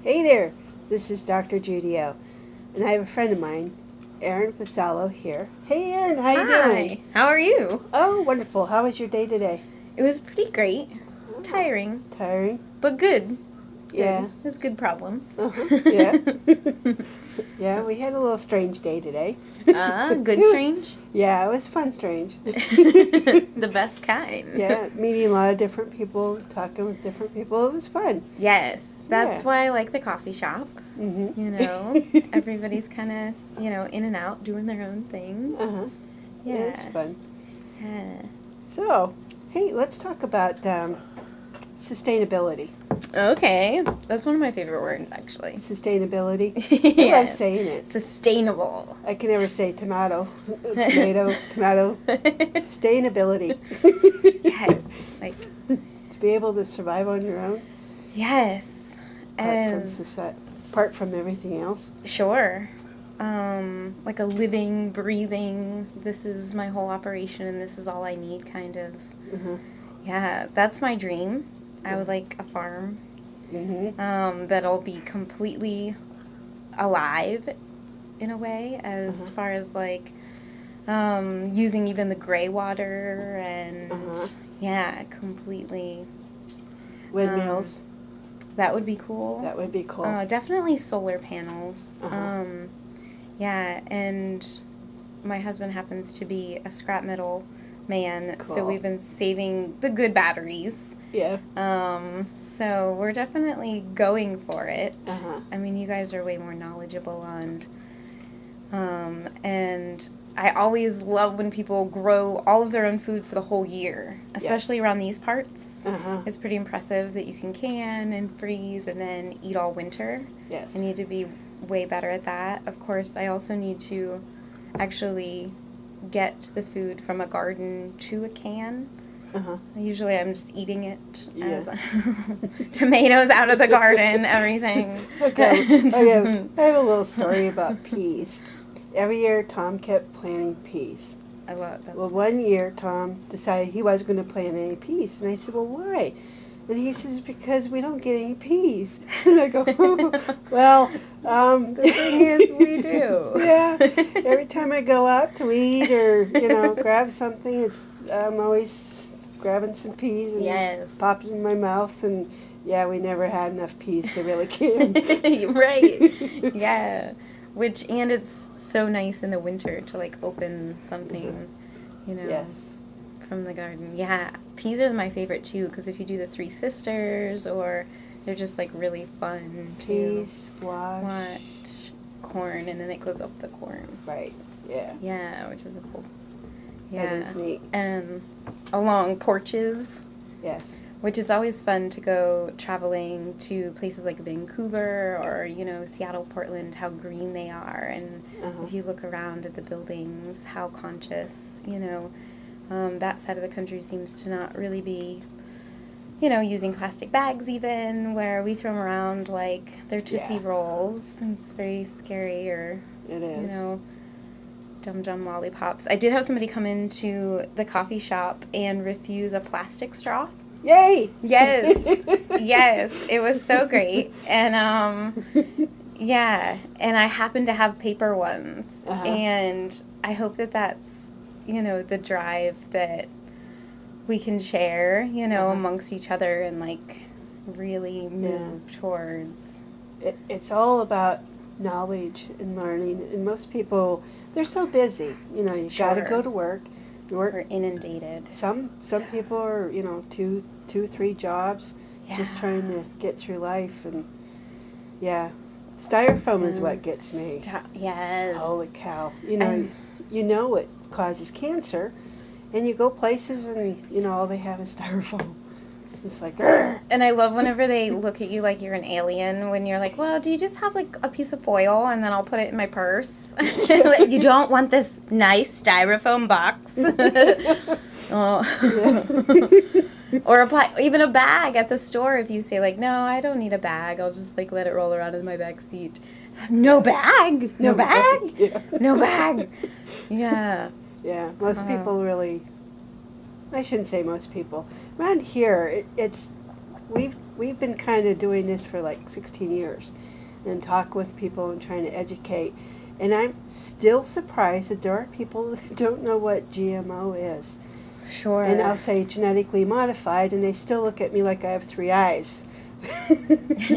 Hey there, this is Dr. Judy O, and I have a friend of mine, Erin here. Hey Erin, how you doing? Hi, how are you? Oh, wonderful. How was your day today? It was pretty great. Tiring, Tiring? but good. Yeah. It was good problems. Yeah. Yeah, we had a little strange day today. Good strange? Yeah, it was fun strange. The best kind. Yeah, meeting a lot of different people, talking with different people. It was fun. Yes, that's Yeah. why I like the coffee shop. Mm-hmm. You know, everybody's kind of, in and out doing their own thing. Uh-huh. Yeah. It's fun. Yeah. So, hey, let's talk about sustainability. Okay, that's one of my favorite words, actually. Sustainability. Yes. I love saying it. Sustainable. I can never say tomato. Tomato. Sustainability. Yes, like, To be able to survive on your own. yes. Apart from everything else. Sure. Like a living, breathing, this is my whole operation and this is all I need kind of. Mm-hmm. Yeah, that's my dream. I would like a farm that'll be completely alive in a way, as far as like using even the gray water and yeah, completely. Windmills. That would be cool. That would be cool. Definitely solar panels. Yeah, and my husband happens to be a scrap metal man, so Cool. we've been saving the good batteries. Yeah. So we're definitely going for it. Uh-huh. I mean, you guys are way more knowledgeable on, and I always love when people grow all of their own food for the whole year, especially Yes. around these parts. Uh-huh. It's pretty impressive that you can and freeze and then eat all winter. Yes. I need to be way better at that. Of course, I also need to actually get the food from a garden to a can. Usually I'm just eating it as tomatoes out of the garden, everything. Okay. I have a little story about peas. Every year Tom kept planting peas. I love that. Well, one year Tom decided he wasn't going to plant any peas. And I said, well, why? And he says, because we don't get any peas. And I go, well, The thing is, we do. yeah. Every time I go out to eat or, grab something, I'm always grabbing some peas and Yes. popping in my mouth. And, yeah, we never had enough peas to really get them. Right. Yeah. And it's so nice in the winter to, like, open something, Yes. from the garden. Yeah. Peas are my favorite, too, because if you do the Three Sisters, or they're just, like, really fun Peas, to watch. corn, and then it goes up the corn. Right, yeah. Yeah, which is a cool. That is neat. And along porches, Yes. which is always fun to go traveling to places like Vancouver or, Seattle, Portland, how green they are. And if you look around at the buildings, how conscious, that side of the country seems to not really be, using plastic bags even, where we throw them around like they're Tootsie Rolls. It's very scary, or, It is. Dum-dum lollipops. I did have somebody come into the coffee shop and refuse a plastic straw. Yay! Yes. Yes. It was so great. And, yeah. And I happen to have paper ones. And I hope that that's, the drive that we can share, amongst each other and, like, really move towards. It's all about knowledge and learning. And most people, they're so busy. You got to go to work. We're inundated. Some people are, 2-3 jobs, just trying to get through life. And, styrofoam is what gets me. Yes. Holy cow. You know it causes cancer, and you go places and, all they have is styrofoam. It's like, Argh. And I love whenever they look at you like you're an alien when you're like, well, do you just have like a piece of foil and then I'll put it in my purse? Like, you don't want this nice styrofoam box? Or even a bag at the store if you say like, no, I don't need a bag. I'll just like let it roll around in my back seat. No bag? No bag? Yeah. No bag. Yeah. Yeah, most people really, I shouldn't say most people. Around here, it's we've been kind of doing this for like 16 years, and talk with people and trying to educate. And I'm still surprised that there are people that don't know what GMO is. Sure. And I'll say genetically modified, and they still look at me like I have 3 eyes.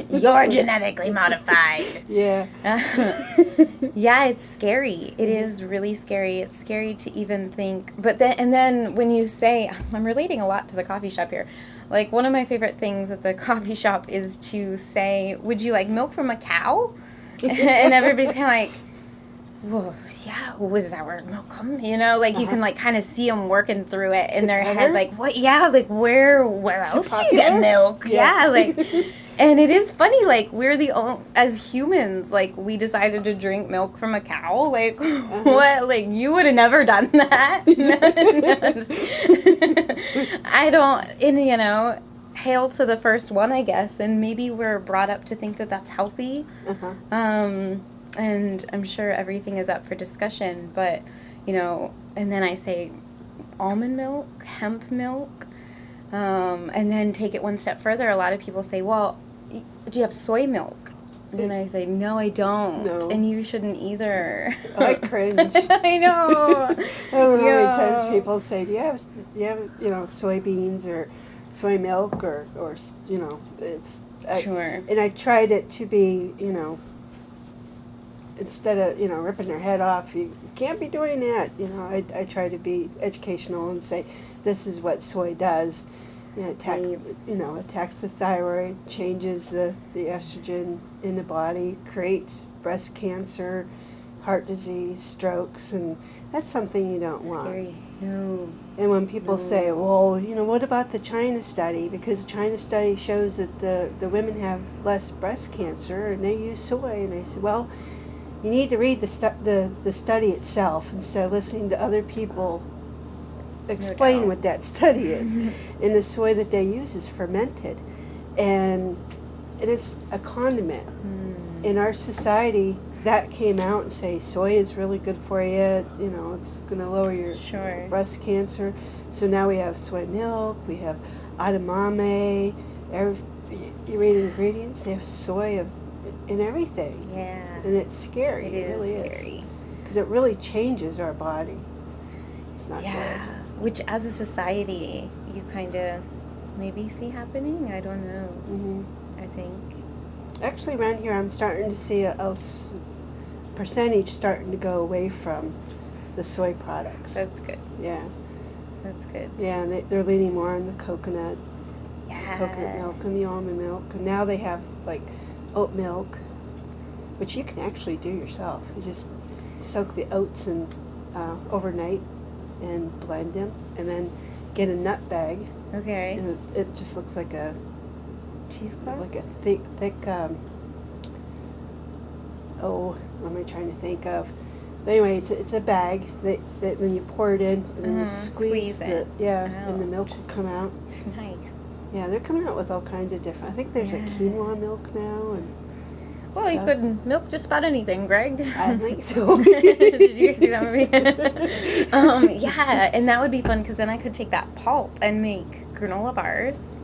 You're genetically modified. Yeah. Yeah, it's scary. It is really scary. It's scary to even think. But then when you say, I'm relating a lot to the coffee shop here. Like, one of my favorite things at the coffee shop is to say, would you like milk from a cow? And everybody's kind of like, well, yeah, was that where milk come? You know, like, you can, like, kind of see them working through it in their head, like, what, yeah, like, where else do you get milk? Yeah, like, and it is funny, like, we're the only, as humans, like, we decided to drink milk from a cow, like, what, like, you would have never done that. I don't, and, you know, hail to the first one, I guess, and maybe we're brought up to think that that's healthy. And I'm sure everything is up for discussion, but, you know, and then I say almond milk, hemp milk, and then take it one step further. A lot of people say, well, do you have soy milk? And I say, no, I don't. No. And you shouldn't either. I cringe. I know. I don't know how many times people say, do you have you know, soybeans or soy milk or you know, it's... Sure. And I tried it to be, you know, instead of, you know, ripping their head off, you can't be doing that. You know, I try to be educational and say, this is what soy does. You know, attacks the thyroid, changes the estrogen in the body, creates breast cancer, heart disease, strokes, and that's something you don't want. Scary. No. And when people say, well, you know, what about the China study? Because the China study shows that the women have less breast cancer, and they use soy. And I said, well, you need to read the study itself instead of listening to other people explain what that study is. And the soy that they use is fermented, and it is a condiment. In our society, that came out and say soy is really good for you. You know, it's going to lower your breast cancer. So now we have soy milk. We have edamame. You read ingredients. They have soy in everything. Yeah. And it's scary. It really is. Because it really changes our body. It's not good. Which, as a society, you kind of maybe see happening. I don't know. I think. Actually, around here, I'm starting to see a percentage starting to go away from the soy products. That's good. Yeah. That's good. Yeah, and they're leaning more on the coconut milk and the almond milk. And now they have, like, oat milk, which you can actually do yourself. You just soak the oats in overnight and blend them, and then get a nut bag. Okay. And it just looks like a cheesecloth? Like a thick what am I trying to think of? But anyway, it's a bag that then you pour it in, and then you squeeze it. And the milk will come out. Nice. Yeah, they're coming out with all kinds of different. I think there's a quinoa milk now, and well, you could milk just about anything, Greg. I think so. Did you guys see that movie? Yeah, and that would be fun because then I could take that pulp and make granola bars.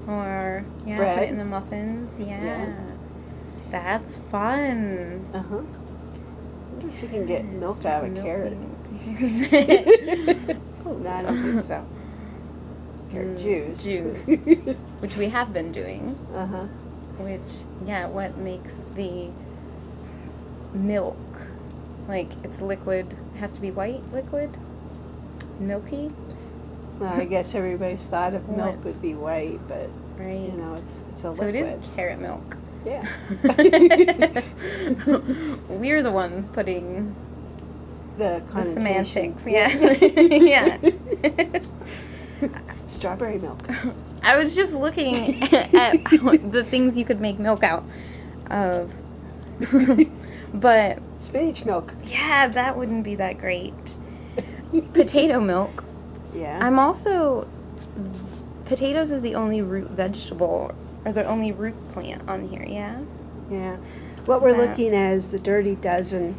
Or bread. Put it in the muffins. Yeah. That's fun. I wonder if you can get milk out of a carrot. No, I don't think so. Carrot juice. Which we have been doing. Which, what makes the milk, like, it's liquid, it has to be white liquid, milky. Well, I guess everybody's thought of milk would be white, but, you know, it's a liquid. So it is carrot milk. Yeah. We're the ones putting the semantics. Yeah. Strawberry milk. I was just looking at the things you could make milk out of. But spinach milk. Yeah, that wouldn't be that great. Potato milk. Yeah. I'm also... Potatoes is the only root vegetable, or the only root plant on here, yeah? Yeah. What we're looking at is the Dirty Dozen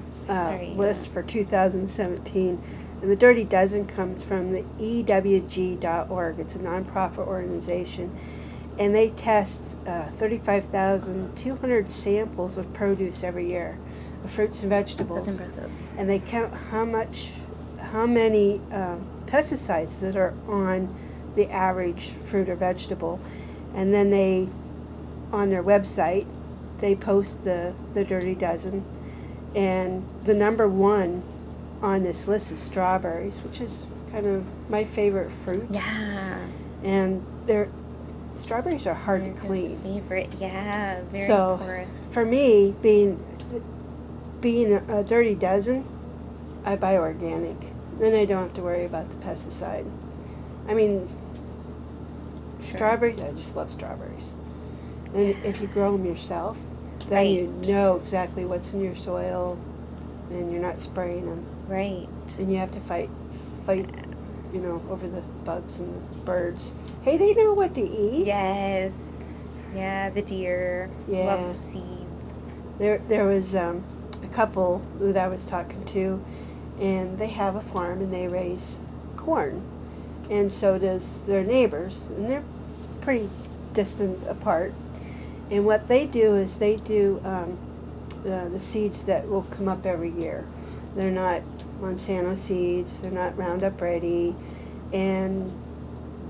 list for 2017. And the Dirty Dozen comes from the EWG.org. It's a nonprofit organization. and they test 35,200 samples of produce every year, of fruits and vegetables. That's impressive. And they count how many pesticides that are on the average fruit or vegetable, and then they, on their website, they post the Dirty Dozen, and the number one on this list is strawberries, which is kind of my favorite fruit. Yeah. And strawberries are hard to clean. Favorite, yeah, very porous. For me, being a Dirty Dozen, I buy organic. Then I don't have to worry about the pesticide. I mean, strawberries, I just love strawberries. And if you grow them yourself, then you know exactly what's in your soil, and you're not spraying them. Right. And you have to fight, over the bugs and the birds. Hey, they know what to eat. Yes. Yeah, the deer love seeds. There was a couple that I was talking to, and they have a farm and they raise corn. And so does their neighbors, and they're pretty distant apart. And what they do is they do the seeds that will come up every year. They're not Monsanto seeds, they're not Roundup Ready, and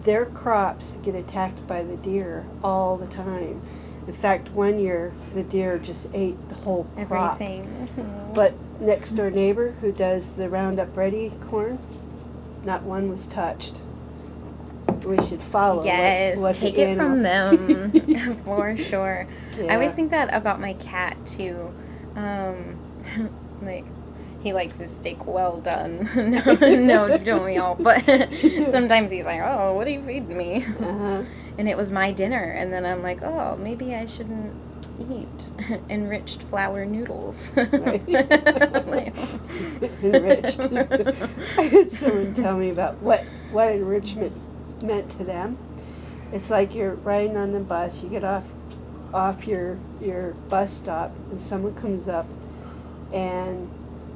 their crops get attacked by the deer all the time. In fact, one year the deer just ate the whole crop. Everything. Mm-hmm. But next door neighbor who does the Roundup Ready corn, not one was touched. We should follow what take the it from animals. them for sure. Yeah. I always think that about my cat too. Like, he likes his steak well done. no, don't we all? But sometimes he's like, "Oh, what are you feeding me?" Uh-huh. And it was my dinner, and then I'm like, "Oh, maybe I shouldn't eat enriched flour noodles." Right. Enriched. I had someone tell me about what enrichment meant to them. It's like you're riding on the bus, you get off your bus stop, and someone comes up and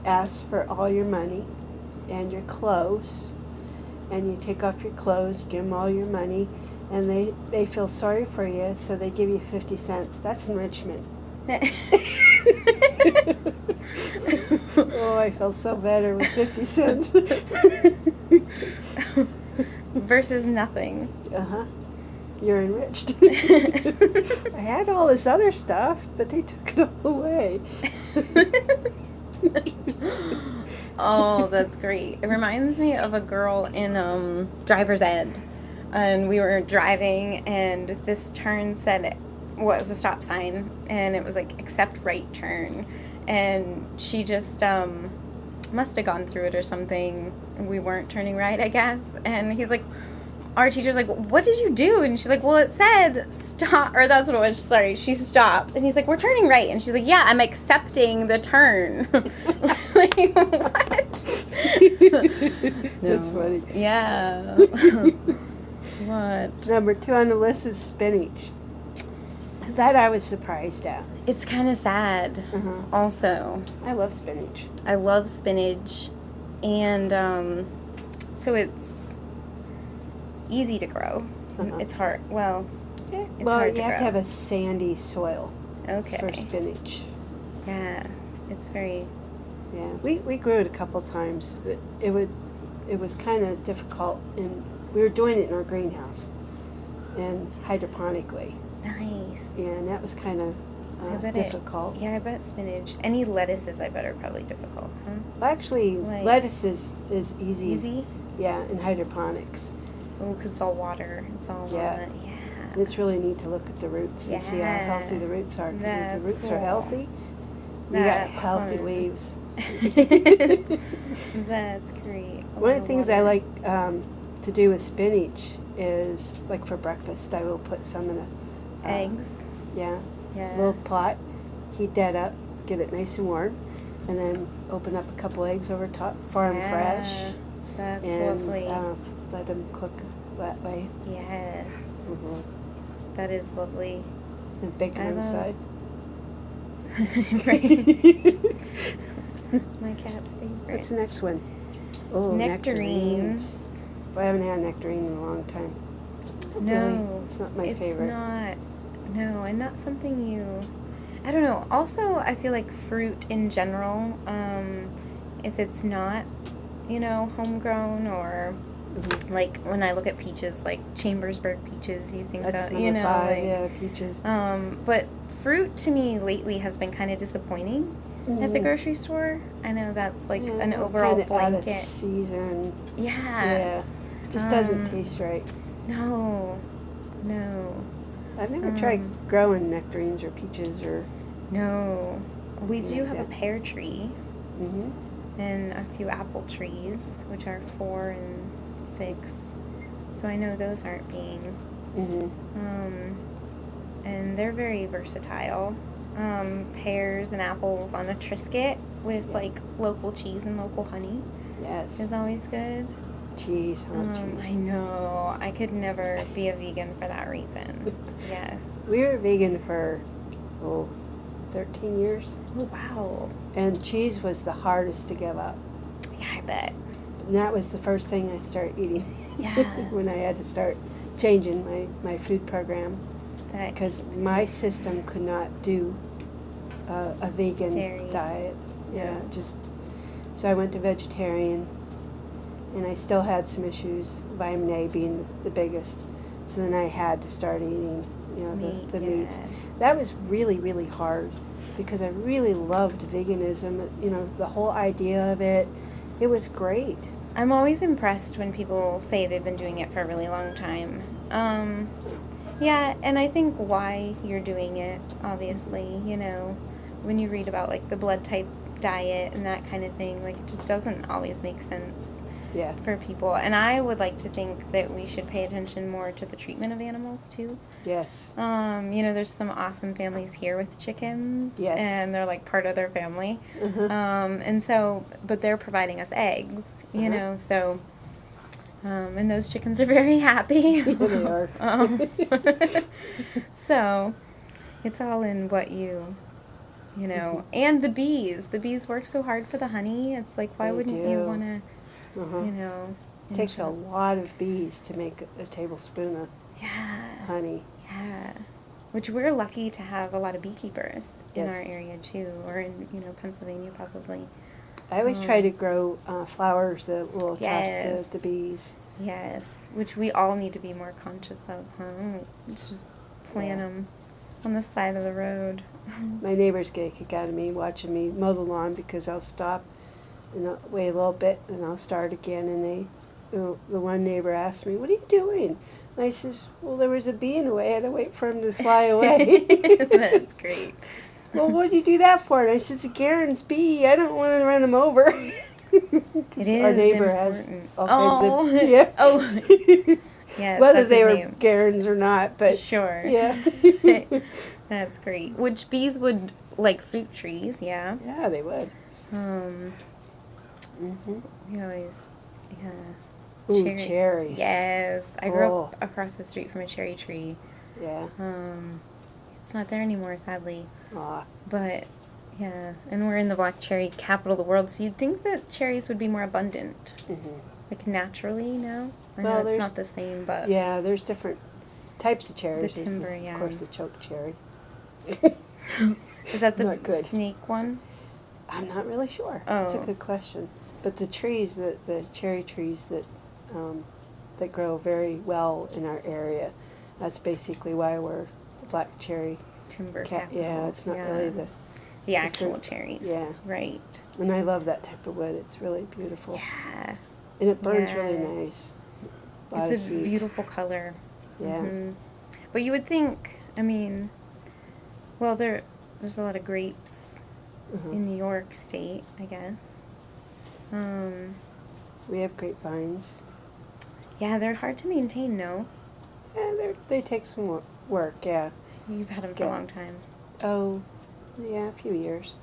asks for all your money and your clothes, and you take off your clothes, you give them all your money, and they feel sorry for you, so they give you 50 cents. That's enrichment. Oh, I felt so better with 50 cents. Versus nothing. Uh-huh. You're enriched. I had all this other stuff, but they took it all away. Oh, that's great. It reminds me of a girl in driver's ed. And we were driving, and this turn said, well, it was a stop sign, and it was like, accept right turn. And she just must have gone through it or something. We weren't turning right, I guess. And he's like, our teacher's like, what did you do? And she's like, well, it said stop, or that's what it was, sorry, she stopped. And he's like, we're turning right. And she's like, yeah, I'm accepting the turn. Like, what? That's funny. Yeah. What? Number 2 on the list is spinach. That I was surprised at. It's kind of sad, also. I love spinach. I love spinach, and so it's easy to grow. It's hard. Well, it's hard you to have grow. to have a sandy soil Okay. for spinach. Yeah, it's very. Yeah, we grew it a couple times. But it was kind of difficult, and we were doing it in our greenhouse, and hydroponically. Nice. Yeah, and that was kind of difficult. I bet spinach. Any lettuces, I bet, are probably difficult, huh? Well, actually, Like- lettuce is easy. Easy? Yeah, in hydroponics. Oh, because it's all water. It's all Yeah. walnut. Yeah. And it's really neat to look at the roots and see how Yeah. healthy the roots are. Because if the That's roots are cool. healthy, you That's got healthy fun. leaves. That's great. One of the things I like to do with spinach is, like for breakfast, I will put some in a Eggs. Yeah, Yeah. little pot, heat that up, get it nice and warm, and then open up a couple eggs over top, farm fresh, That's and lovely. let them cook that way. Yes. Mm-hmm. That is lovely. And bacon I on the love- side. Right. My cat's favorite. What's the next one? Oh, Nectarines. I haven't had nectarine in a long time. No. Really, it's not my favorite. It's not. No, and not something you... I don't know. Also, I feel like fruit in general, if it's not, homegrown or... Mm-hmm. Like, when I look at peaches, like Chambersburg peaches, you think That's that, number 5, like... yeah, peaches. But fruit, to me, lately has been kind of disappointing at the grocery store. I know that's, like, an overall kind of blanket. out of season. Yeah. Yeah. Just doesn't taste right. No. I've never tried growing nectarines or peaches or... No. We do like have that. a pear tree Mm-hmm. and a few apple trees, which are 4 and 6. So I know those aren't being... Mm-hmm. And they're very versatile. Pears and apples on a Triscuit with, like, local cheese and local honey Yes. is always good. Cheese, cheese. I know. I could never be a vegan for that reason. Yes. We were vegan for, 13 years. Oh, wow. And cheese was the hardest to give up. Yeah, I bet. And that was the first thing I started eating. Yeah. When I had to start changing my food program. Because my system could not do a vegan Dairy. diet. Yeah, so I went to vegetarian. And I still had some issues, vitamin A being the biggest. So then I had to start eating, the meats. That was really, really hard because I really loved veganism, the whole idea of it. It was great. I'm always impressed when people say they've been doing it for a really long time. Yeah, and I think why you're doing it, obviously, when you read about, like, the blood type diet and that kind of thing, like, it just doesn't always make sense. Yeah. For people. And I would like to think that we should pay attention more to the treatment of animals, too. Yes. There's some awesome families here with chickens. Yes. And they're, like, part of their family. Uh-huh. But they're providing us eggs, so... and those chickens are very happy. Yeah, they are. So, it's all in what you and the bees. The bees work so hard for the honey. It's like, why wouldn't you want to... It takes a lot of bees to make a tablespoon of honey. Yeah. Which we're lucky to have a lot of beekeepers in our Yes. area too, or in, Pennsylvania probably. I always try to grow flowers that will attract Yes. the bees. Yes, which we all need to be more conscious of, huh? Just plant them on the side of the road. My neighbors get a kick out of me watching me mow the lawn because I'll stop and I'll wait a little bit and I'll start again. And the one neighbor asked me, "What are you doing?" And I says, "Well, there was a bee in the way. I had to wait for him to fly away." That's great. "Well, what'd you do that for?" And I said, "It's a Garen's bee. I don't want to run him over." It is our neighbor important. has all kinds of Oh. Yes, whether that's they his were name. Garens or not, but Sure. yeah. That's great. Which bees would like fruit trees, yeah. Yeah, they would. We always, Ooh, cherries. Yes, I grew up across the street from a cherry tree. Yeah. It's not there anymore, sadly. Aw. But yeah, and we're in the black cherry capital of the world, so you'd think that cherries would be more abundant, like naturally. No, I know it's not the same, but yeah, there's different types of cherries. The timber, There's of course, the choke cherry. Is that the Not good. snake one? I'm not really sure. Oh. That's a good question. But the trees, the cherry trees that grow very well in our area, that's basically why we're the black cherry Timber capital. Yeah, it's not really the actual fruit. cherries. Yeah. Right. And I love that type of wood. It's really beautiful. Yeah. And it burns really nice. It's a beautiful color. Yeah. Mm-hmm. But you would think, well, there's a lot of grapes in New York State, I guess. We have grapevines. Yeah, they're hard to maintain, no? Yeah, they take some work, yeah. You've had them for a long time. Oh, yeah, a few years.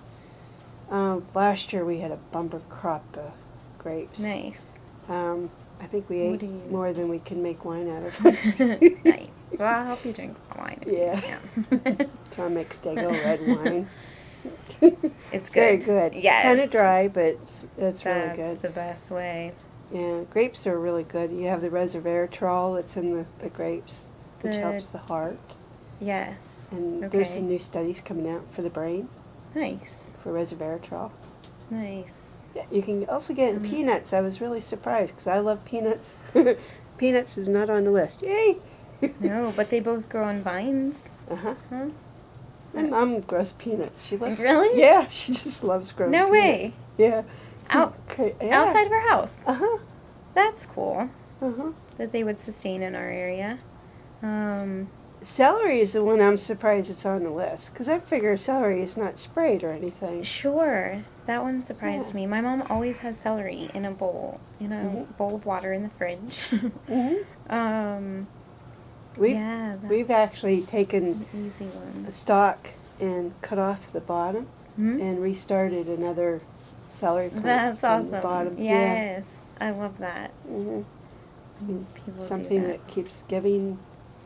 Last year we had a bumper crop of grapes. Nice. I think we ate more than we can make wine out of. Nice. Well, I'll help you drink wine. Yeah. So I make Stego red wine. It's good. Very good. Yes. Kind of dry, but it's really good. That's the best way. Yeah, grapes are really good. You have the resveratrol that's in the grapes. which helps the heart. Yes. And okay. there's some new studies coming out for the brain. Nice. For resveratrol. Nice. Yeah, you can also get it in peanuts. I was really surprised because I love peanuts. Peanuts is not on the list. Yay! No, but they both grow on vines. Uh-huh. Huh? My mom grows peanuts. She loves. Really? Yeah, she just loves growing No peanuts. way. Yeah. Yeah. Outside of our house. Uh-huh. That's cool. Uh-huh. That they would sustain in our area. Celery is the one I'm surprised it's on the list because I figure celery is not sprayed or anything. Sure. That one surprised Yeah. me. My mom always has celery in a bowl, bowl of water in the fridge. Mm-hmm. We've actually taken an easy one. a stalk and cut off the bottom and restarted another celery plant. That's from awesome. The bottom. Yes, I love that. Mm-hmm. People Something do that keeps giving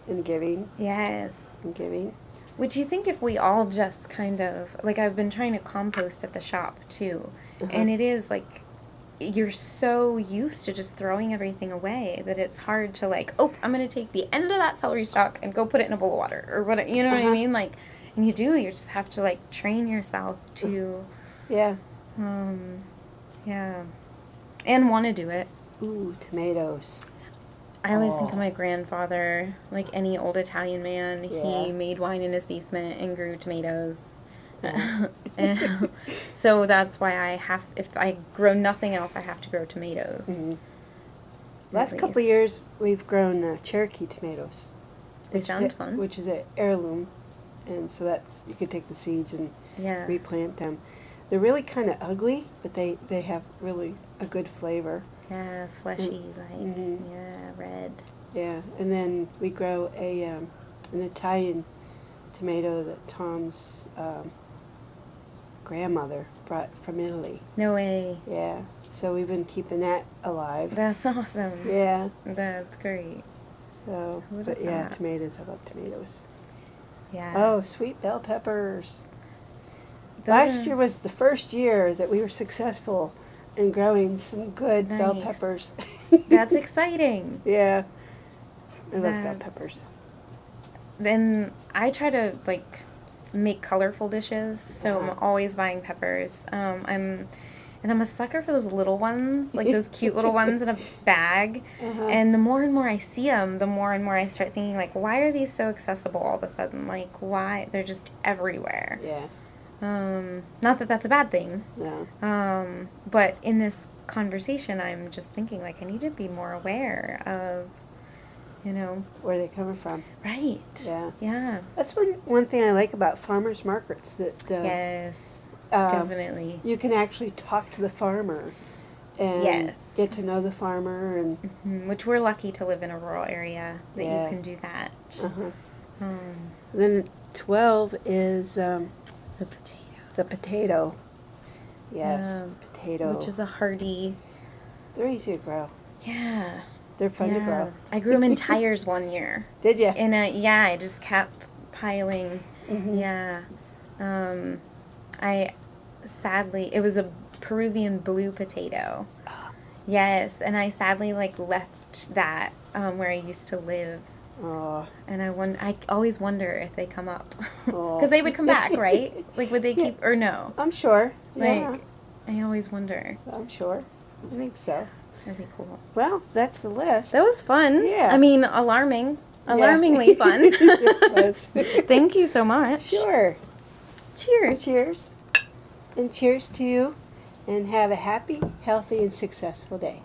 and giving Yes. and giving. Would you think if we all just kind of, like I've been trying to compost at the shop too, and it is like, you're so used to just throwing everything away that it's hard to like, oh, I'm going to take the end of that celery stalk and go put it in a bowl of water or what, you know what I mean? Like, and you just have to like train yourself to, Yeah. yeah, and want to do it. Ooh, tomatoes. I always think of my grandfather, like any old Italian man. Yeah. He made wine in his basement and grew tomatoes. And so that's why if I grow nothing else, I have to grow tomatoes. Mm-hmm. Last couple of years, we've grown Cherokee tomatoes. They sound fun. Which is an heirloom, and so you could take the seeds and replant them. They're really kind of ugly, but they have really a good flavor. Yeah, fleshy, red. Yeah, and then we grow an Italian tomato that Tom's grandmother brought from Italy. No way. Yeah, so we've been keeping that alive. That's awesome. Yeah. That's great. So, but yeah, tomatoes. I love tomatoes. Yeah. Oh, sweet bell peppers. Last year was the first year that we were successful in growing some good bell peppers. That's exciting. Yeah. I love bell peppers. Then I try to like make colorful dishes, so I'm always buying peppers. I'm a sucker for those little ones, like those cute little ones in a bag. And the more and more I see them, the more and more I start thinking like, why are these so accessible all of a sudden? Like, why they're just everywhere? Yeah. Not that that's a bad thing. No. But in this conversation, I'm just thinking like I need to be more aware of, where they're coming from. Right. Yeah. Yeah. That's one thing I like about farmers markets that yes, definitely. You can actually talk to the farmer and get to know the farmer and which we're lucky to live in a rural area that you can do that. Then 12 is the potato. The potato. Yes, the potato. Which is a hardy. They're easy to grow. Yeah. They're fun to grow. I grew them in tires one year. Did you? I just kept piling. Yeah. It was a Peruvian blue potato. Oh. Yes, and I sadly left that where I used to live. Oh. And I always wonder if they come up. Because they would come back, right? Like, would they keep, or no? I'm sure. Yeah. I always wonder. I'm sure. I think so. That'd be cool. Well, that's the list. That was fun. Yeah. I mean, alarmingly fun. It was. Thank you so much. Sure. Cheers. Cheers. And cheers to you. And have a happy, healthy, and successful day.